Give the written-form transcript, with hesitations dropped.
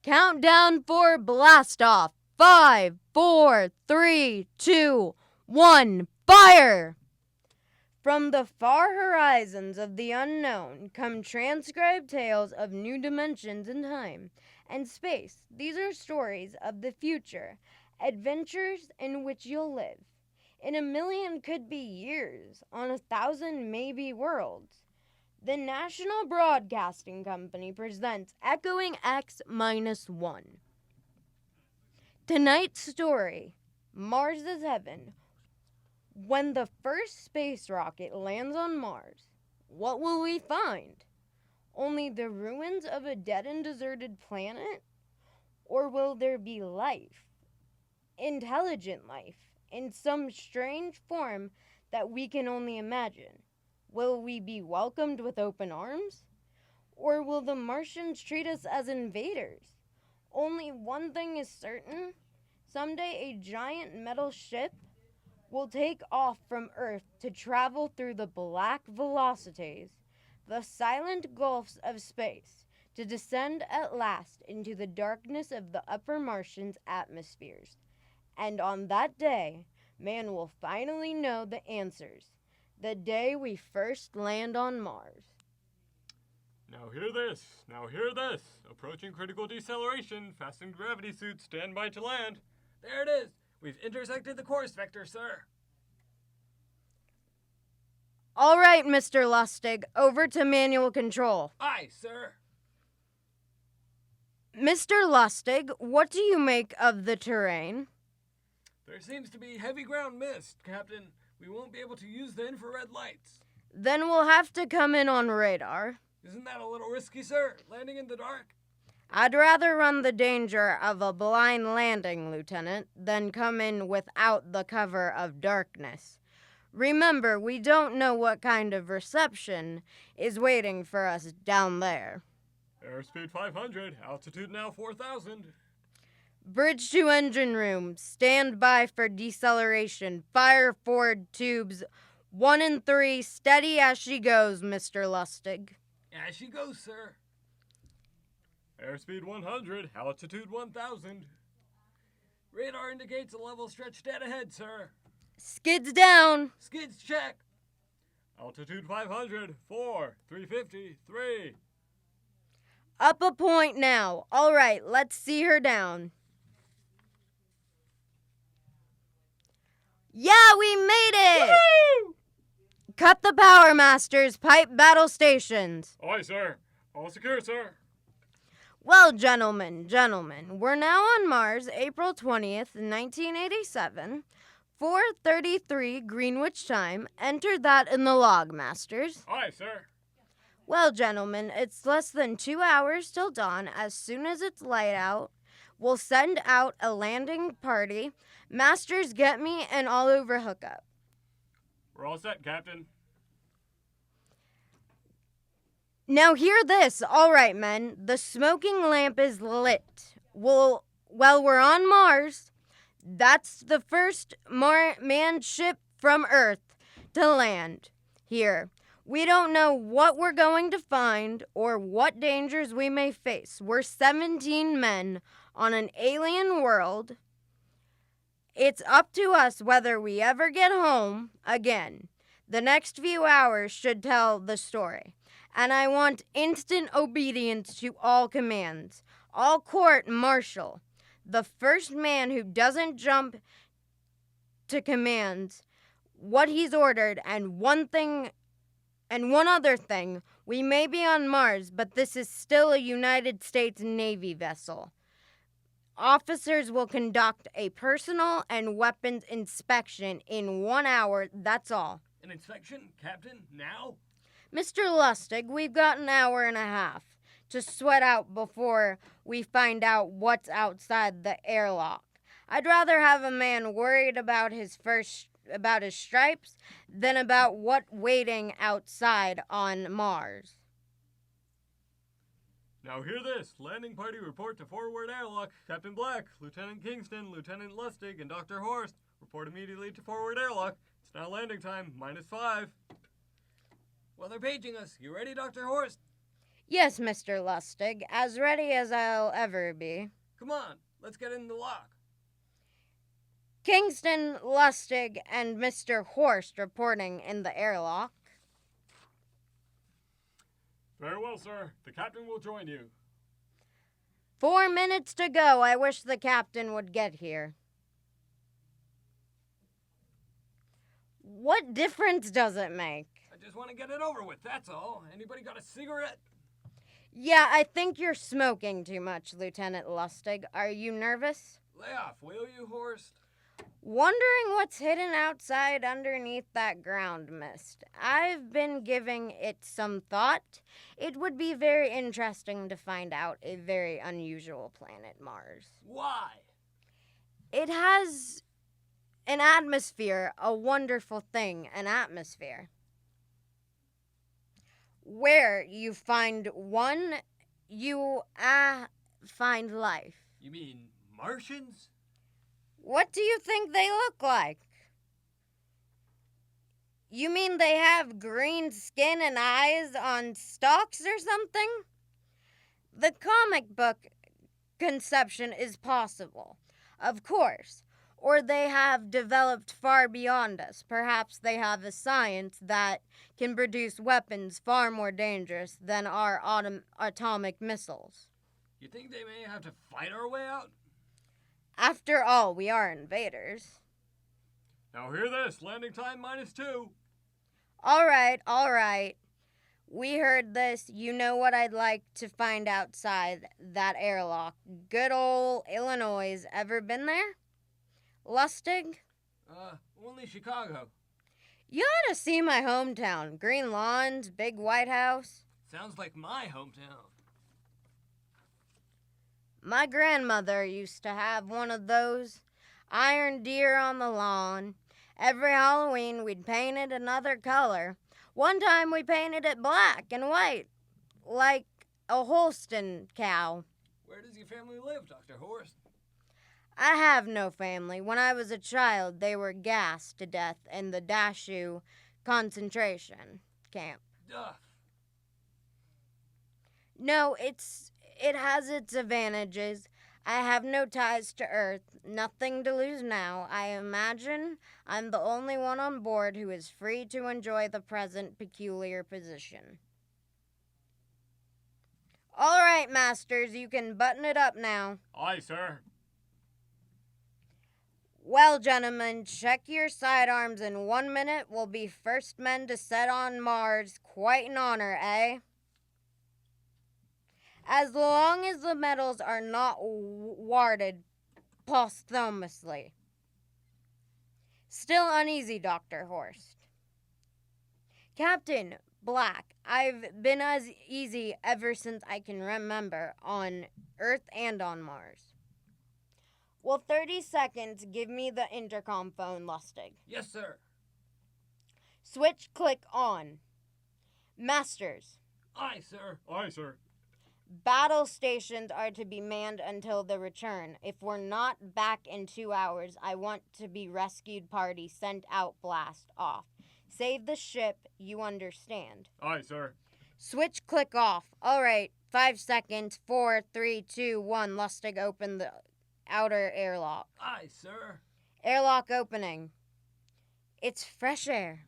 Countdown for blast off. 5, 4, 3, 2, 1, fire! From the far horizons of the unknown come transcribed tales of new dimensions in time and space. These are stories of the future, adventures in which you'll live. In a million could be years, on 1,000 maybe worlds. The National Broadcasting Company presents Echoing X-1. Tonight's story, Mars is Heaven. When the first space rocket lands on Mars, what will we find? Only the ruins of a dead and deserted planet? Or will there be life, intelligent life, in some strange form that we can only imagine? Will we be welcomed with open arms? Or will the Martians treat us as invaders? Only one thing is certain. Someday a giant metal ship will take off from Earth to travel through the black velocities, the silent gulfs of space, to descend at last into the darkness of the upper Martians' atmospheres. And on that day, man will finally know the answers. The day we first land on Mars. Now hear this. Now hear this. Approaching critical deceleration. Fasten gravity suits. Stand by to land. There it is. We've intersected the course vector, sir. All right, Mr. Lustig, over to manual control. Aye, sir. Mr. Lustig, what do you make of the terrain? There seems to be heavy ground mist, Captain. We won't be able to use the infrared lights. Then we'll have to come in on radar. Isn't that a little risky, sir? Landing in the dark? I'd rather run the danger of a blind landing, Lieutenant, than come in without the cover of darkness. Remember, we don't know what kind of reception is waiting for us down there. Airspeed 500. Altitude now 4,000. Bridge to engine room. Stand by for deceleration. Fire forward tubes 1 and 3. Steady as she goes, Mr. Lustig. As she goes, sir. Airspeed 100. Altitude 1,000. Radar indicates a level stretch dead ahead, sir. Skids down. Skids check. Altitude 500. 4. 350. 3. Up a point now. All right, let's see her down. Yeah, we made it! Woo! Cut the power masters, pipe battle stations. Aye, sir. All secure, sir. Well, gentlemen, we're now on Mars, April 20th, 1987, 4:33 Greenwich time. Enter that in the log, masters. Aye, sir. Well, gentlemen, it's less than 2 hours till dawn. As soon as it's light out, we'll send out a landing party. Masters, get me an all-over hookup. We're all set, Captain. Now hear this. All right, men. The smoking lamp is lit. Well, we're on Mars. That's the first manned ship from Earth to land here. We don't know what we're going to find or what dangers we may face. We're 17 men on an alien world. It's up to us whether we ever get home again. The next few hours should tell the story. And I want instant obedience to all commands. All court-martial. The first man who doesn't jump to commands what he's ordered, and one other thing, we may be on Mars, but this is still a United States Navy vessel. Officers will conduct a personal and weapons inspection in 1 hour, that's all. An inspection, Captain? Now? Mr. Lustig, we've got an hour and a half to sweat out before we find out what's outside the airlock. I'd rather have a man worried about his stripes than about what waiting outside on Mars. Now hear this. Landing party report to forward airlock. Captain Black, Lieutenant Kingston, Lieutenant Lustig, and Dr. Horst report immediately to forward airlock. It's now landing time, -5. Well, they're paging us. You ready, Dr. Horst? Yes, Mr. Lustig, as ready as I'll ever be. Come on, let's get in the lock. Kingston, Lustig, and Mr. Horst reporting in the airlock. Very well, sir. The captain will join you. 4 minutes to go. I wish the captain would get here. What difference does it make? I just want to get it over with, that's all. Anybody got a cigarette? Yeah, I think you're smoking too much, Lieutenant Lustig. Are you nervous? Lay off, will you, Horst? Wondering what's hidden outside underneath that ground mist. I've been giving it some thought. It would be very interesting to find out a very unusual planet, Mars. Why? It has an atmosphere, a wonderful thing, an atmosphere. Where you find one, you find life. You mean Martians? What do you think they look like? You mean they have green skin and eyes on stalks or something? The comic book conception is possible, of course. Or they have developed far beyond us. Perhaps they have a science that can produce weapons far more dangerous than our atomic missiles. You think they may have to fight our way out? After all, we are invaders. Now hear this. Landing time -2. All right. We heard this. You know what I'd like to find outside that airlock. Good old Illinois. Ever been there? Lustig? Only Chicago. You ought to see my hometown. Green lawns, big White House. Sounds like my hometown. My grandmother used to have one of those. Iron deer on the lawn. Every Halloween we'd paint it another color. One time we painted it black and white, like a Holstein cow. Where does your family live, Dr. Horst? I have no family. When I was a child, they were gassed to death in the Dachau concentration camp. Duff. No, it has its advantages. I have no ties to Earth, nothing to lose now. I imagine I'm the only one on board who is free to enjoy the present peculiar position. All right, masters, you can button it up now. Aye, sir. Well, gentlemen, check your sidearms in 1 minute. We'll be first men to set on Mars. Quite an honor, eh? As long as the medals are not awarded posthumously. Still uneasy, Dr. Horst. Captain Black, I've been as easy ever since I can remember, on Earth and on Mars. Well, 30 seconds. Give me the intercom phone, Lustig. Yes, sir. Switch click on. Masters. Aye, sir. Aye, sir. Battle stations are to be manned until the return. If we're not back in 2 hours, I want to be rescued party sent out, blast off. Save the ship, you understand. Aye, sir. Switch click off. All right, 5 seconds. 4, 3, 2, 1. Lustig, open the outer airlock. Aye, sir. Airlock opening. It's fresh air.